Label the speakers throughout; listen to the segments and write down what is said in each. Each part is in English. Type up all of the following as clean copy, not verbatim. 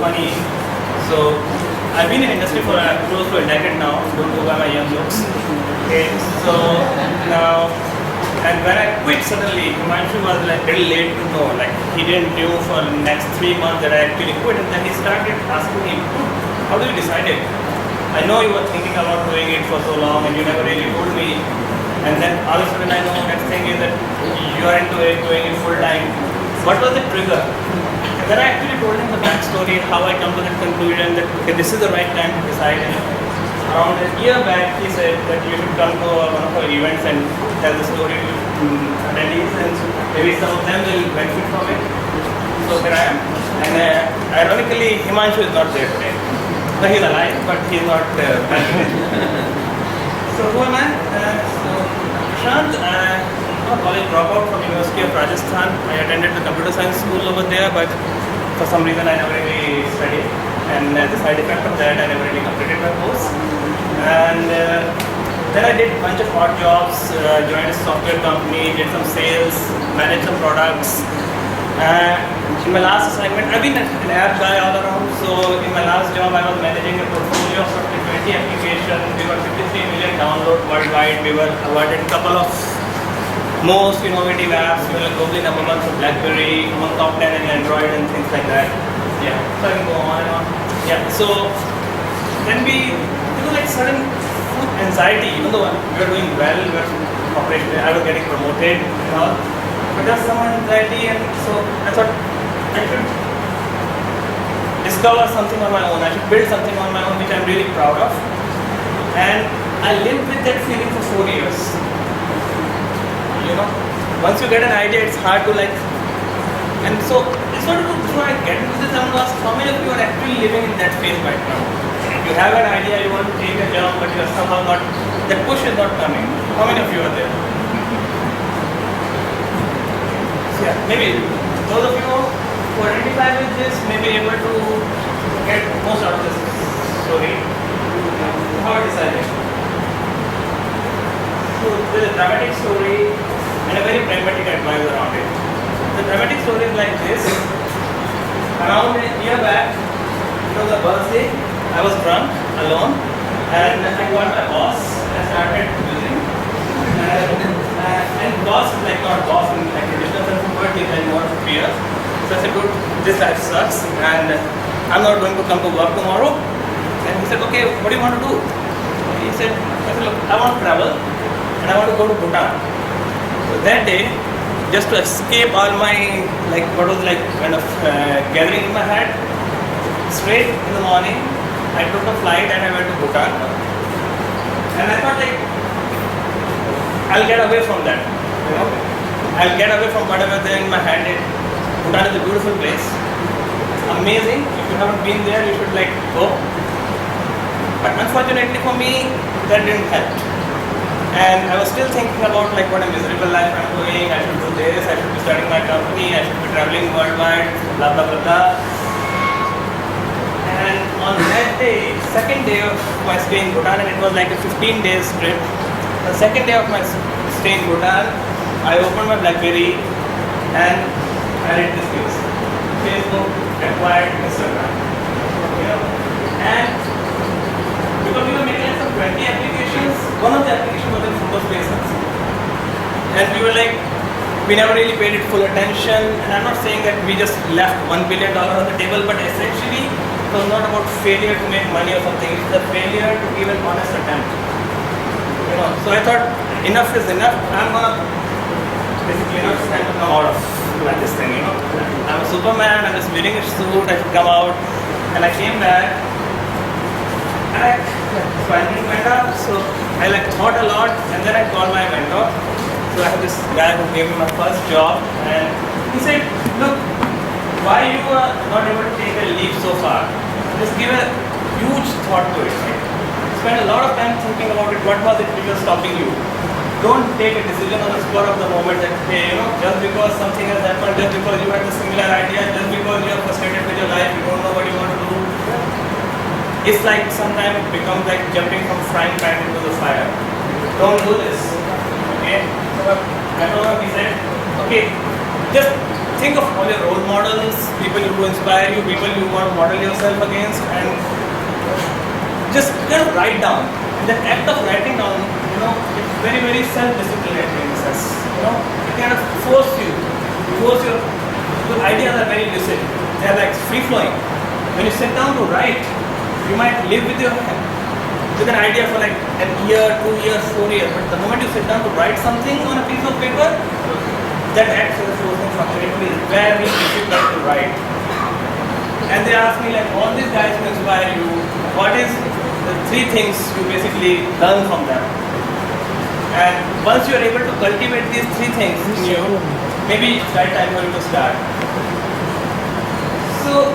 Speaker 1: funny. So I've been in industry for close to a decade now. Don't go by my young looks. Okay, so now, and when I quit suddenly, Himanshu was like very late to know. Like he didn't knew for the next 3 months that I actually quit, and then he started asking me, "How do you decide it? I know you were thinking about doing it for so long, and you never really told me." And then all of a sudden I know next thing is that you are into it, doing it full time. What was the trigger? And then I actually told him the backstory, how I come to that conclusion that okay, this is the right time to decide. And around a year back, he said that you should come to one of our events and tell the story to attendees, and maybe some of them will benefit from it. So here I am. And ironically, Himanshu is not there today. No, he's alive, but he's not back today. So who am I? Prashant, I'm a college dropout from University of Rajasthan. I attended the computer science school over there, but for some reason I never really studied. And as a side effect of that, I never really completed my course. And then I did a bunch of odd jobs, joined a software company, did some sales, managed some products. In my last assignment, I've been an app guy all around, so in my last job I was managing a portfolio of roughly 20 applications. We were 53 million downloads worldwide. We were awarded a couple of most innovative apps. We were globally number one for BlackBerry, among top 10 in Android and things like that. Yeah, so I can go on and on. Yeah, so then we, like sudden food anxiety, even though we were doing well, we were operational, I was getting promoted and all. But there's some anxiety, and so I thought I should discover something on my own. I should build something on my own which I'm really proud of. And I lived with that feeling for 4 years. You know, once you get an idea, it's hard to like. And so, before I get into this, I want to ask how many of you are actually living in that phase right now? You have an idea, you want to take a jump, but you're somehow not. That push is not coming. How many of you are there? Yeah, maybe those of you who identify with this may be able to get most out of this story. How I decided. So there's a dramatic story and a very pragmatic advice around it. The dramatic story is like this. Around a year back, it was a birthday. I was drunk, alone, and I called my boss and I started using. And boss is like not boss in like traditional sense of word, he's like more fear. So I said, dude, this life sucks and I'm not going to come to work tomorrow. And he said, okay, what do you want to do? I said, look, I want to travel and I want to go to Bhutan. So that day, just to escape all my like what was like kind of gathering in my head, straight in the morning, I took a flight and I went to Bhutan. And I thought like, I'll get away from that, you know. I'll get away from whatever there in my head. Bhutan is a beautiful place. It's amazing. If you haven't been there, you should like go. But unfortunately for me, that didn't help. And I was still thinking about like what a miserable life I'm doing. I should do this. I should be starting my company. I should be traveling worldwide. Blah blah blah blah. And on that day, second day of my stay in Bhutan, and it was like a 15 days trip. The second day of my stay in Bhutan, I opened my BlackBerry and I read this news. Facebook acquired Instagram. You know? And because we were making like some 20 applications, one of the applications was in photo spaces. And we were like, we never really paid it full attention. And I'm not saying that we just left $1 billion on the table, but essentially it was not about failure to make money or something. It's the failure to give an honest attempt. You know, so I thought enough is enough. I'm gonna basically enough time to come out of this thing. You know, I'm a Superman. I'm just wearing a suit. I should come out, and I came back, and I finally went up. So I like thought a lot, and then I called my mentor. So I have this guy who gave me my first job, and he said, "Look, why you are not able to take a leap so far? Just give a huge thought to it. Right? Spend a lot of time thinking about it. What was it which was stopping you? Don't take a decision on the spur of the moment that, hey, you know, just because something has happened, just because you had a similar idea, just because you are frustrated with your life, you don't know what you want to do. It's like sometimes it becomes like jumping from frying pan into the fire. Don't do this. Okay? So I told him, he said, okay, just think of all your role models, people who inspire you, people you want to model yourself against, and just kind of write down. And that act of writing down, it's very, very self-disciplinary in a sense. It kind of force your ideas are very lucid. They are like free-flowing. When you sit down to write, you might live with an idea for like a year, 2 years, 4 years. But the moment you sit down to write something on a piece of paper, that acts as a forcing function. It will be very difficult to write. And they ask me like, all these guys who inspire you, what is the 3 things you basically learn from them? And once you are able to cultivate these 3 things in you, maybe it's right time for you to start. So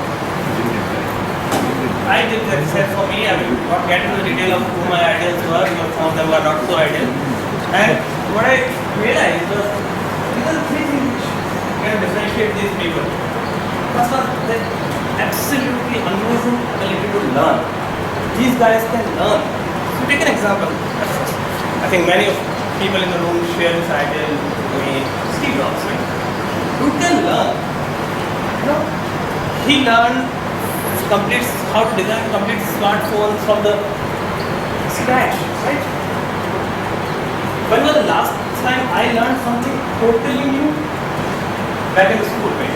Speaker 1: I did the exercise for me. I will not get into the detail of who my ideals were, because some of them were not so ideal. And what I realized was, these are the 3 things which can differentiate these people. First of all, they're absolutely amazing ability to learn. These guys can learn. So take an example. I think many of people in the room share this idea with me. Steve Jobs, right? Who can learn? He learned how to design complete smartphones from the scratch, right? When was the last time I learned something totally new? Back in the school, right?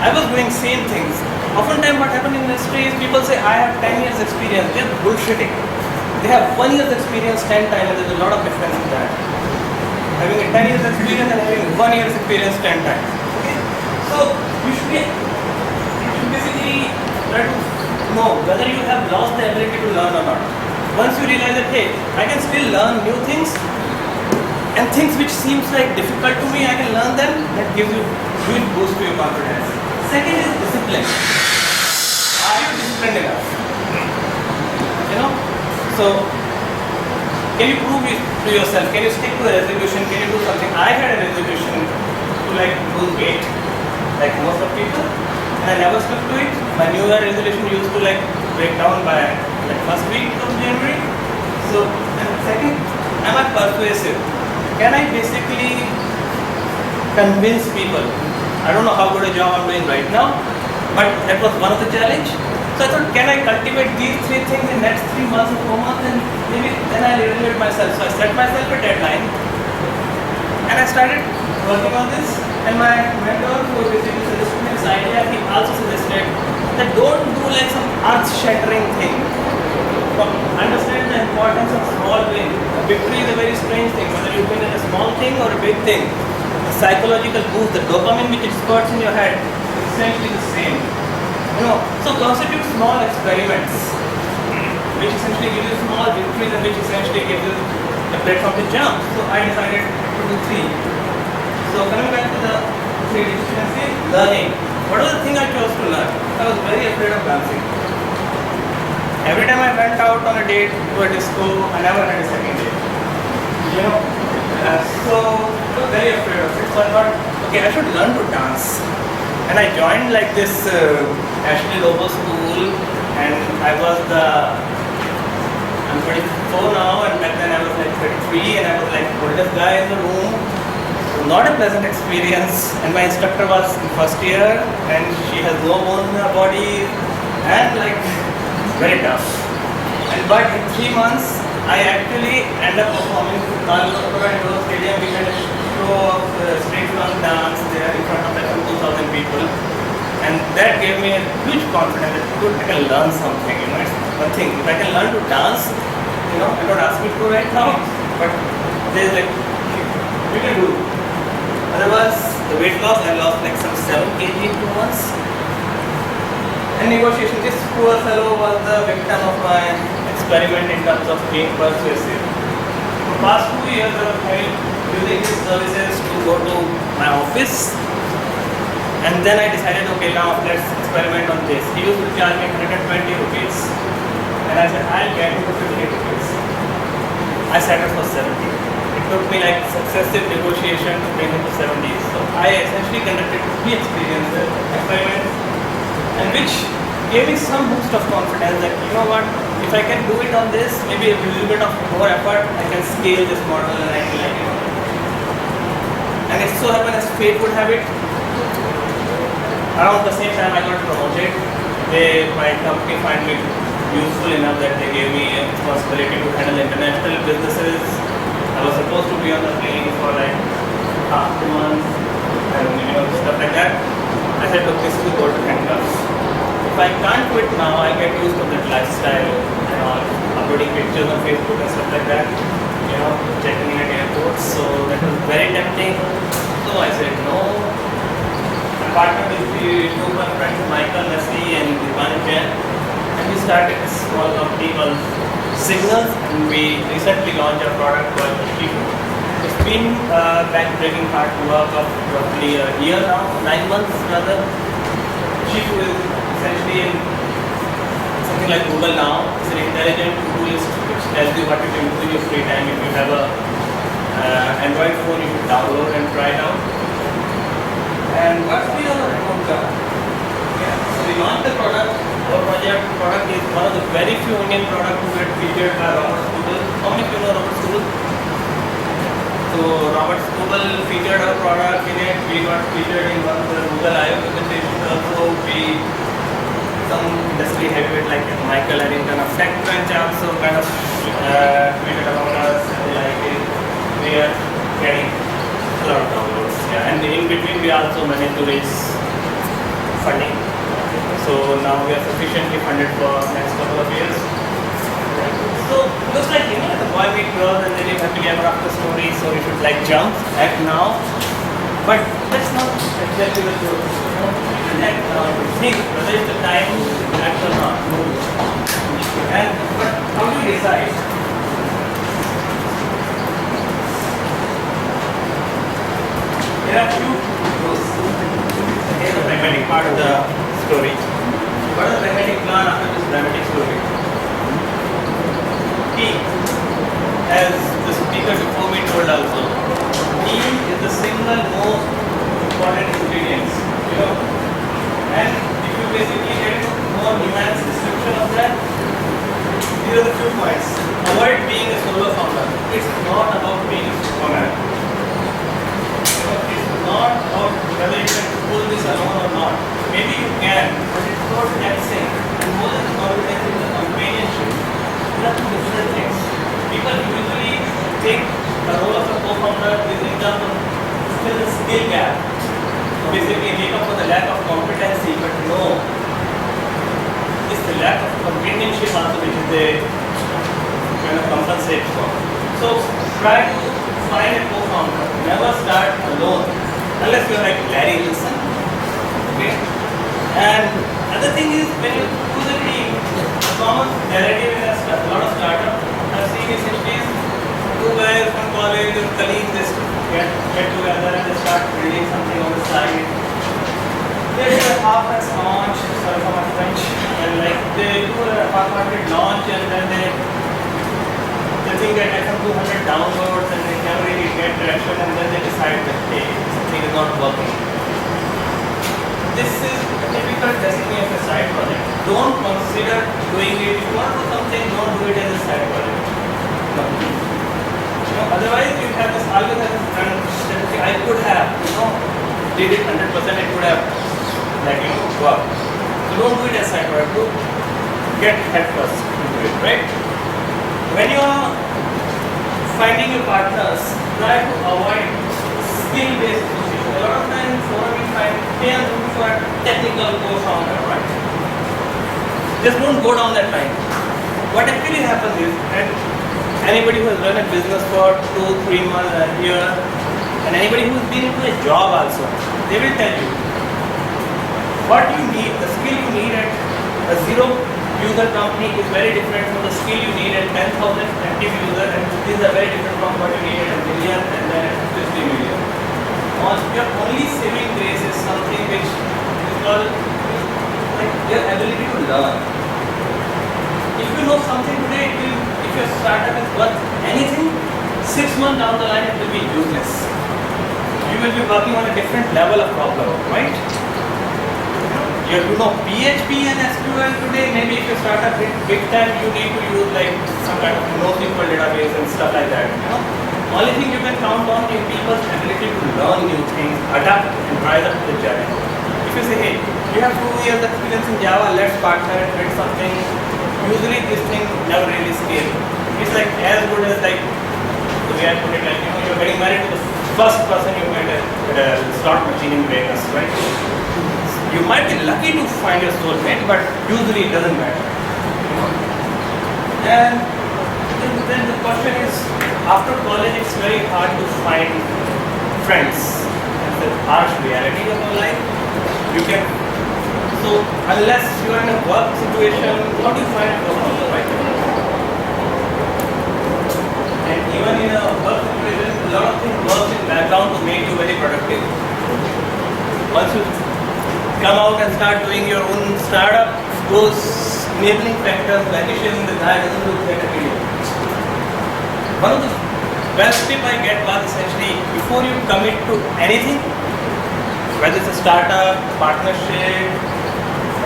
Speaker 1: I was doing same things. Oftentimes what happens in industry is people say, I have 10 years experience. They're bullshitting. They have 1 year's experience 10 times, and there's a lot of difference in that. Having a 10 years experience and having 1 year's experience 10 times. Okay? So you should basically try to know whether you have lost the ability to learn or not. Once you realize that, hey, I can still learn new things, and things which seems like difficult to me, I can learn them, that gives you huge boost to your confidence. Second is discipline. Are you disciplined enough? So, can you prove it to yourself? Can you stick to a resolution? Can you do something? I had a resolution to lose weight, like most of people, and I never stuck to it. My New Year resolution used to break down by first week of January. So, and second, am I persuasive? Can I basically convince people? I don't know how good a job I'm doing right now, but that was one of the challenge. So I thought, can I cultivate these 3 things in next 3 months or 4 months, and maybe then I'll evaluate myself. So I set myself a deadline, and I started working on this. And my mentor, who basically suggested me this idea, he also suggested that don't do some earth-shattering thing. Understand the importance of small win. A victory is a very strange thing, whether you win in a small thing or a big thing. The psychological boost, the dopamine which it spurts in your head, is essentially the same. So constitute small experiments, which essentially give you small victories and which essentially give you a platform to jump. So I decided to do 3. So coming back to the 3 efficiency, learning. What was the thing I chose to learn? I was very afraid of dancing. Every time I went out on a date to a disco, I never had a second date. So I was very afraid of it. So I thought, okay, I should learn to dance. And I joined this Ashley Lobo school, and I'm 24 now, and back then I was 33, and I was oldest guy in the room. So not a pleasant experience. And my instructor was in first year, and she has no bone in her body, and very tough. But in 3 months, I actually end up performing to Kalpura Indoor Stadium. We had a show of street funk dance there in front of 2,000 people. And that gave me a huge confidence that I can learn something. It's one thing. If I can learn to dance, I don't ask me to right now, but there's we can do. Otherwise, the weight loss, I lost some 7 kg in 2 months. And negotiation, this poor fellow was the victim of my experiment in terms of being persuasive. For the past 2 years, I was using his services to go to my office. And then I decided, okay, now let's experiment on this. He used to charge me 120 rupees. And I said, I'll get you 50 rupees. I settled for 70. It took me successive negotiation to bring him to 70. So I essentially conducted 3 experiences, experiments, and which gave me some boost of confidence that, if I can do it on this, maybe a little bit of more effort, I can scale this model and I can And it so happened as fate would have it, around the same time I got promoted. My company find me useful enough that they gave me a responsibility to handle international businesses. I was supposed to be on the plane for like half 2 months and stuff like that. I said, look, this is a golden handcuffs. If I can't quit now, I get used to that lifestyle and all, uploading pictures on Facebook and stuff like that, checking in at airports. So that was very tempting. So I said no. I partnered with the two of my friends, Michael Nasi and Divan Jain, and we started a small company called Signals, and we recently launched a product called Shifu. It's been back-breaking hard work of roughly a year now, 9 months rather. Shifu is essentially something like Google Now. It's an intelligent tool which tells you what you can do in your free time. If you have a Android phone, you should download and try it out. And what's the other outcome? So we launched the product. Our product is one of the very few Indian products who get featured by Robert Scoble. How many of you know Robert Scoble? So Robert Scoble featured our product in it. We got featured in one of the Google I/O presentations. Also, some industry heavyweight like Michael Arrington of TechCrunch also kind of tweeted about us, and they like it. We are getting a lot of downloads. Yeah, and in between we also managed to raise funding. So now we are sufficiently funded for next couple of years. So looks like the boy meet girl and they live happily ever after story. So we should like jump, act now. But that's not exactly the truth. We should act now. Think whether it's the time to act or not. And but how do you decide? There are two rules. Here's the pragmatic part of the story. What is the pragmatic plan after this dramatic story? Team, as the speaker before me told also, team is the single most important ingredients, And if you basically get more nuanced description of that, these are the few points. Avoid being a solo founder. It's not about being a superman. It's not about whether you can pull this alone or not. Maybe you can, but it's not taxing. And more than the confidence in the companionship, there are two different things. People usually take the role of a co-founder is in terms of still the skill gap. Basically make up for the lack of competency, but no. It's the lack of companionship also which is they kind of compensate for. So try to find a co-founder. Never start alone. Unless you're like Larry Ellison. Okay? And other thing is when you choose a team, the common narrative in a lot of startups I've seen essentially is two guys from college or colleagues just get together and they start building something on the side. They do a half-ass launch, sorry for my French, and like they do a half-hearted launch and then they think that I have 200 downloads and they never really get traction and then they decide that hey, something is not working. This is a typical recipe of a side project. Don't consider doing it. If you want to do something, don't do it as a side project. No. Otherwise you have this always have this friend that okay, I could have, did it 100%, it would have worked. So don't do it as side project. Do get head first into it, right? When you are finding your partners, try to avoid skill-based positions. A lot of times, what we find, they are looking for a technical co-founder, right? Just don't go down that line. What actually happens is, and anybody who has run a business for 2-3 months, a year, and anybody who has been into a job also, they will tell you what you need, the skill you need at a zero-user company is very different from the skill you need at 10,000 active users, and these are very different from what you need at 1 million and then at 50 million. Your only saving grace is something which is called like your ability to learn. If you know something today, if your startup is worth anything, 6 months down the line it will be useless. You will be working on a different level of problem, right? You know PHP and SQL today, maybe if you start a big time, you need to use like some kind of NoSQL database and stuff like that. Only thing you can count on is people's ability to learn new things, adapt and rise up to the challenge. If you say, hey, you have 2 years experience in Java, let's partner and build something, usually this thing never really scale. It's like as good as like, the way I put it, like, you're getting married to the first person you met at a slot machine in Vegas, right? You might be lucky to find your soulmate, but usually it doesn't matter. And then the question is, after college it's very hard to find friends. That's the harsh reality of our life. You can, so unless you are in a work situation, how do you find a work, right? And even in a work situation, a lot of things work in background to make you very productive. Once you come out and start doing your own startup, those enabling factors vanishing, the guy doesn't look like a video. One of the best tip I get was essentially, before you commit to anything, whether it's a startup, partnership,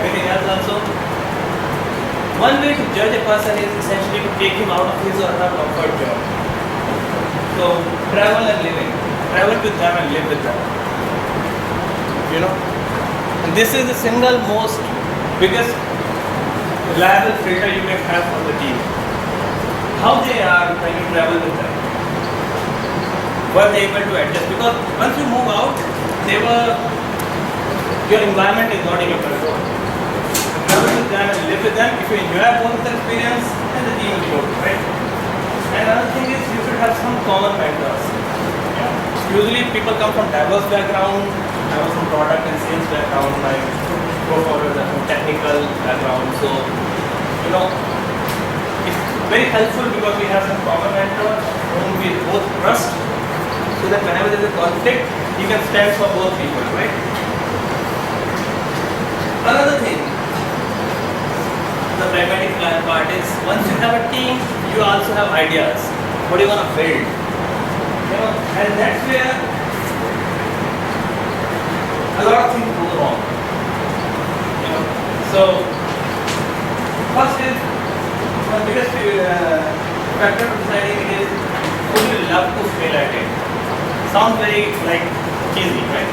Speaker 1: anything else also, one way to judge a person is essentially to take him out of his or her comfort zone. So travel and living. Travel with them and live with them. You know? And this is the single most biggest reliable filter you can have for the team. How they are when you travel with them. Were they able to adjust? Because once you move out, your environment is not in your control. Travel with them and live with them. If you enjoy both the experience, then the team will go, right? And another thing is you should have some common mentors. Yeah. Usually people come from diverse background. I was from product and sales background. My co-founders are from technical background. So, you know, it's very helpful because we have some common mentors whom we both trust. So that whenever there is a conflict, you can stand for both people, right? Another thing, the pragmatic part is, once you have a team, you also have ideas. What do you want to build? You know, and that's where a lot of things go wrong. You know, so first is the biggest factor of deciding is, would you love to fail at it? Sounds very like cheesy, right?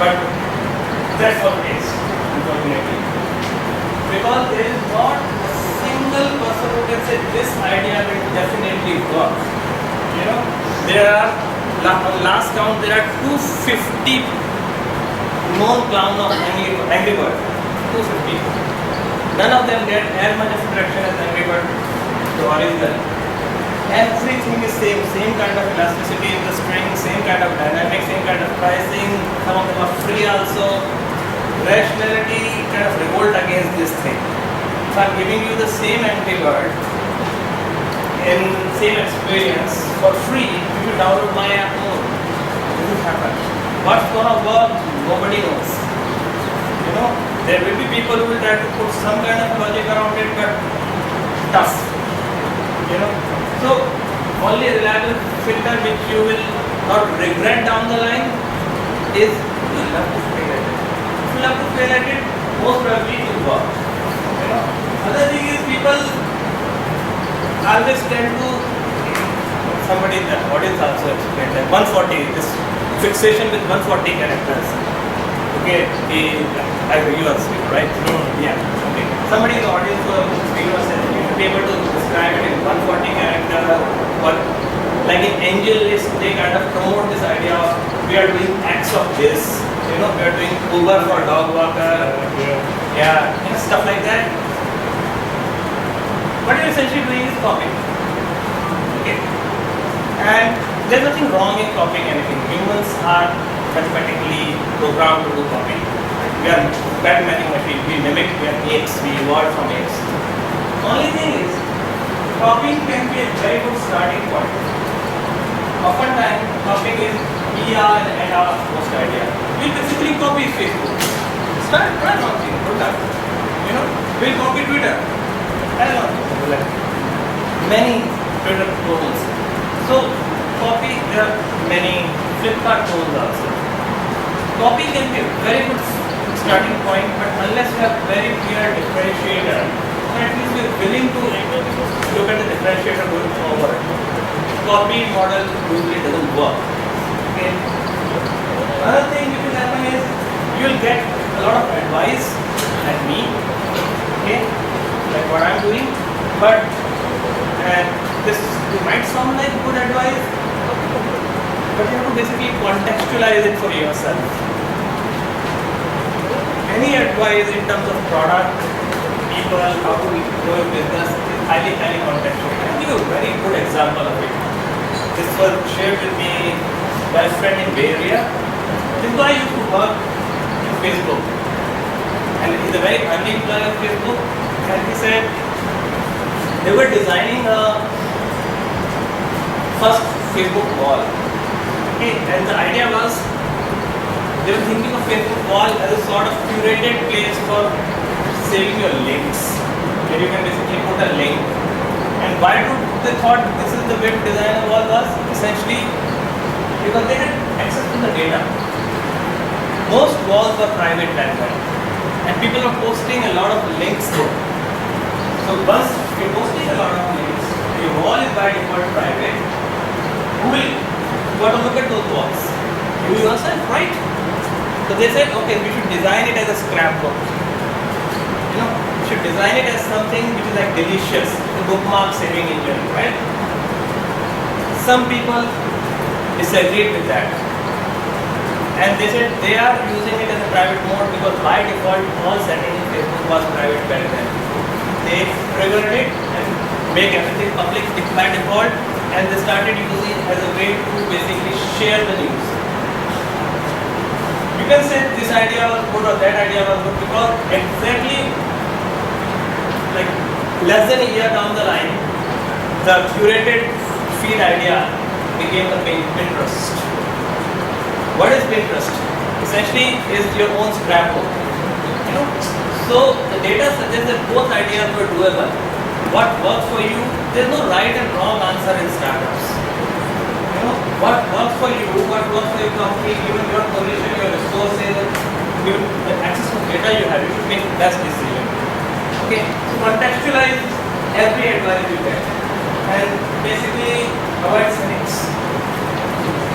Speaker 1: But that's what it is, unfortunately. Because there is not a single person who can say this idea will definitely work. You know, there are, on last count, there are 250 known clown of Angry Bird. 250. None of them get as much of traction as Angry Bird, the original. Everything is same kind of elasticity in the string, same kind of dynamic, same kind of pricing. Some of them are free also. Rationality kind of revolt against this thing. If I'm giving you the same Angry Bird in same experience for free, you should download my app more. It doesn't happen. What's gonna work? Nobody knows. You know, there will be people who will try to put some kind of logic around it, but tough. You know, so only a reliable filter which you will not regret down the line is you love to fail at it. If you love to fail at it, most probably it will work. You know, other thing is people always tend to, somebody in the audience also explained that 140, this fixation with 140 characters. Okay, you are speaking, right? Yeah. Okay. Somebody in the audience was said you should be able to describe it in 140 character, or like in AngelList, they kind of promote this idea of we are doing X of this. You know, we are doing Uber for dog walker. Yeah, stuff like that. What you're essentially doing is copying. Okay. And there's nothing wrong in copying anything. Humans are mathematically programmed to do copying. We are pattern-matching machine. We mimic, we are apes, we evolved from apes. Only thing is, copying can be a very good starting point. Oftentimes, copying is PR and our post idea. We basically copy Facebook. Try something, good luck. You know, we'll copy Twitter. Try something, good luck. Many Twitter clones. So, copy, there are many Flipkart clones also. Copy can be a very good starting point, but unless you have very clear differentiator, or at least you're willing to look at the differentiator going forward, copy model usually doesn't work. Okay. Another thing which will happen is you will get a lot of advice at me, okay, like what I'm doing, but this might sound like good advice, but you have to basically contextualize it for yourself. Any advice in terms of product, people, how to grow a business is highly contextual. I'll give you a very good example of it. This was shared with me by a friend in Bay Area. This guy used to work in Facebook, and he's a very early employee of Facebook. And he said they were designing a first Facebook wall. Okay, and the idea was they were thinking of Facebook wall as a sort of curated place for saving your links, where you can basically put a link. And why do they thought this is the way to design a wall was? Essentially because they had access to the data. Most walls were private back then, and people were posting a lot of links there. So once you're posting a lot of links, your wall is by default private. Who will got to look at those walls? You yourself, right? So they said, okay, we should design it as a scrapbook. You know, we should design it as something which is like delicious, the bookmark saving engine, right? Some people disagreed with that. And they said they are using it as a private mode because by default all settings in Facebook was private back then. They triggered it and make everything public by default, and they started using it as a way to basically share the news. You can say this idea was good or that idea was good because exactly like less than a year down the line, the curated feed idea became the Pinterest. What is Pinterest? Essentially is your own scrapbook. You know, so the data suggests that both ideas were doable. What works for you? There's no right and wrong answer in startups. You know, what works for you, what works for your company, given your position, your resources, given the access to data you have, you should make the best decision. Okay, so contextualize every advice you get and basically avoid cynics.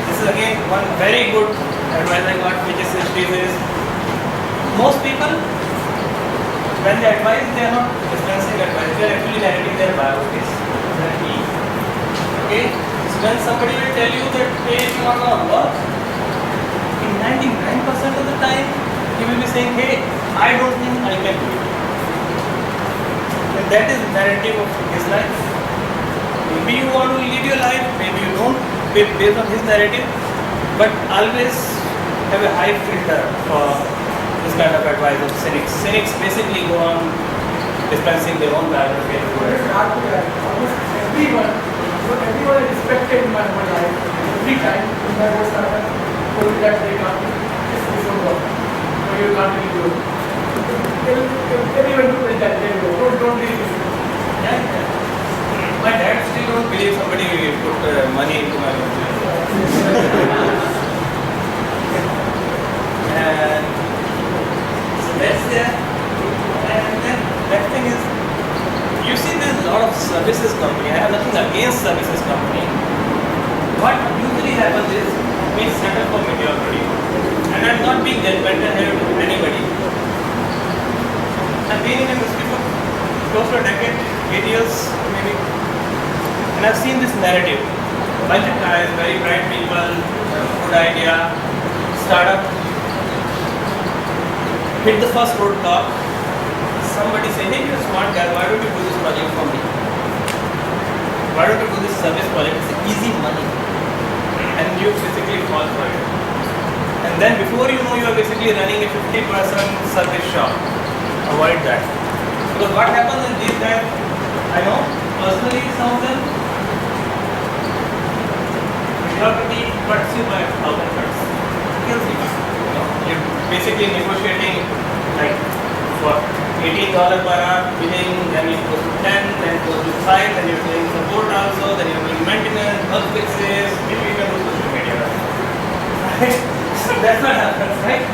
Speaker 1: This is again one very good advice I got, which is most people, when they advise, they are not dispensing advice, they are actually narrating their biographies. Okay? So when somebody will tell you that, hey, if you want to work, in 99% of the time, he will be saying, hey, I don't think I can do it. And that is the narrative of his life. Maybe you want to live your life, maybe you don't, based on his narrative, but always have a high filter for this kind of advice of cynics. Cynics basically go on dispensing their own biography.
Speaker 2: Almost everyone is respected in my whole life. Every time in my whole startup, told me that they can't, this won't work. Or you can't really do it. Everyone will tell you, don't really do it.
Speaker 1: Yeah. My dad still don't believe somebody put money into my business. And so that's there. And then next thing is, you see there's a lot of services company. I have nothing against services company. What usually happens is we settle for mediocrity. And I'm not being judgmental here to anybody. I've been in the industry for close to a decade, 8 years maybe. And I've seen this narrative. A bunch of guys, very bright people, good idea, startup, hit the first roadblock. Somebody say, hey, you're a smart guy, why don't you do this project for me? Why don't you do this service project? It's easy money. And you physically fall for it. And then before you know, you are basically running a 50% service shop. Avoid that. Because what happens is these guys, I know personally some of them, mediocrity cuts you by 1,000 cuts. Kills you. You're basically negotiating like for $18 per hour billing, then it goes to 10, then it goes to 5, then you're doing support also, then you're doing maintenance, bug fixes, maybe you can do social media. Right? So that's what happens, right?